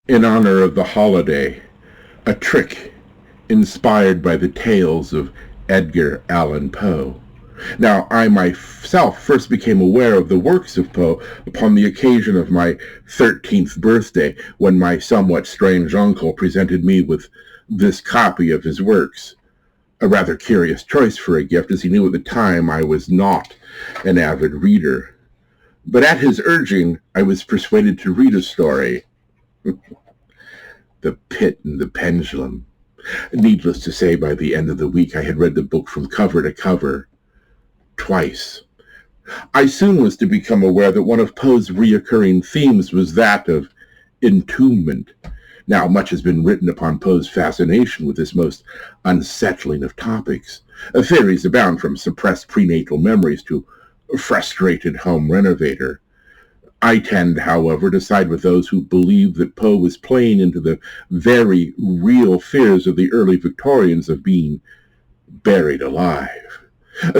in honor of the holiday, a trick inspired by the tales of Edgar Allan Poe. Now, I myself first became aware of the works of Poe upon the occasion of my 13th birthday, when my somewhat strange uncle presented me with this copy of his works. A rather curious choice for a gift, as he knew at the time I was not an avid reader. But at his urging, I was persuaded to read a story. The Pit and the Pendulum. Needless to say, by the end of the week, I had read the book from cover to cover, twice. I soon was to become aware that one of Poe's reoccurring themes was that of entombment. Now, much has been written upon Poe's fascination with this most unsettling of topics. Theories abound, from suppressed prenatal memories to a frustrated home renovator. I tend, however, to side with those who believe that Poe was playing into the very real fears of the early Victorians of being buried alive.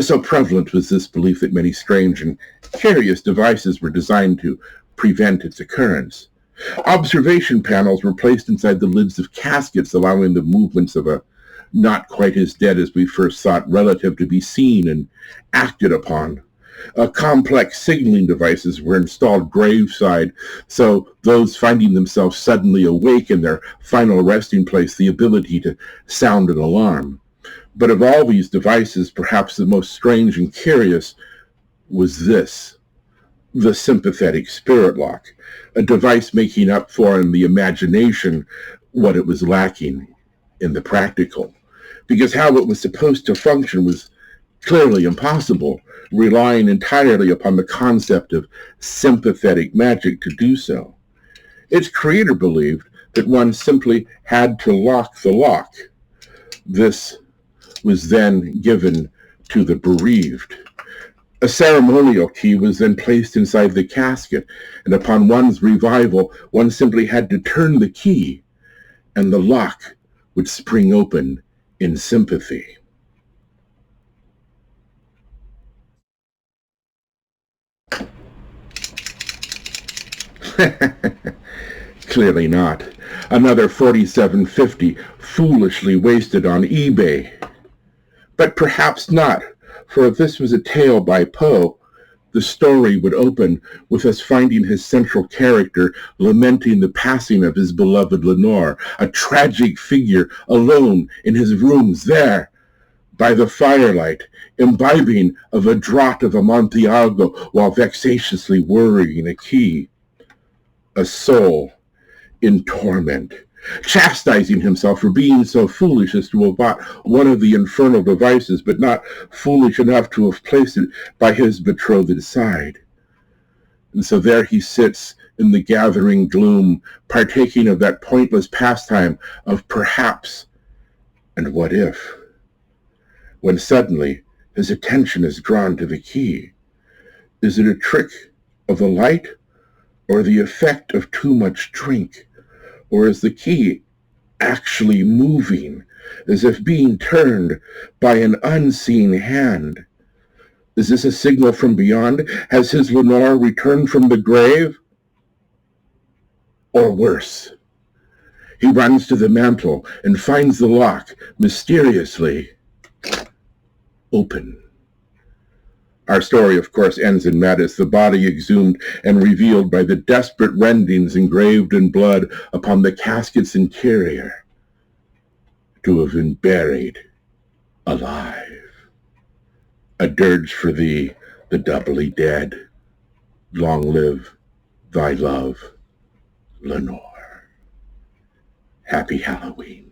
So prevalent was this belief that many strange and curious devices were designed to prevent its occurrence. Observation panels were placed inside the lids of caskets, allowing the movements of a not quite as dead as we first thought relative to be seen and acted upon. Complex signaling devices were installed graveside, so those finding themselves suddenly awake in their final resting place, the ability to sound an alarm. But of all these devices, perhaps the most strange and curious was this: the sympathetic spirit lock, a device making up for in the imagination what it was lacking in the practical. Because how it was supposed to function was clearly impossible, relying entirely upon the concept of sympathetic magic to do so. Its creator believed that one simply had to lock the lock. This was then given to the bereaved. A ceremonial key was then placed inside the casket, and upon one's revival, one simply had to turn the key, and the lock would spring open in sympathy. Clearly not. Another 47.50 foolishly wasted on eBay. But perhaps not, for if this was a tale by Poe, the story would open with us finding his central character lamenting the passing of his beloved Lenore, a tragic figure alone in his rooms there, by the firelight, imbibing of a draught of Amontillado while vexatiously worrying a key. A soul in torment, chastising himself for being so foolish as to have bought one of the infernal devices, but not foolish enough to have placed it by his betrothed's side. And so there he sits in the gathering gloom, partaking of that pointless pastime of perhaps and what if, when suddenly his attention is drawn to the key. Is it a trick of the light, or the effect of too much drink? Or is the key actually moving, as if being turned by an unseen hand? Is this a signal from beyond? Has his Lenore returned from the grave? Or worse, he runs to the mantel and finds the lock mysteriously open. Our story, of course, ends in madness, the body exhumed and revealed by the desperate rendings engraved in blood upon the casket's interior, to have been buried alive. A dirge for thee, the doubly dead. Long live thy love, Lenore. Happy Halloween.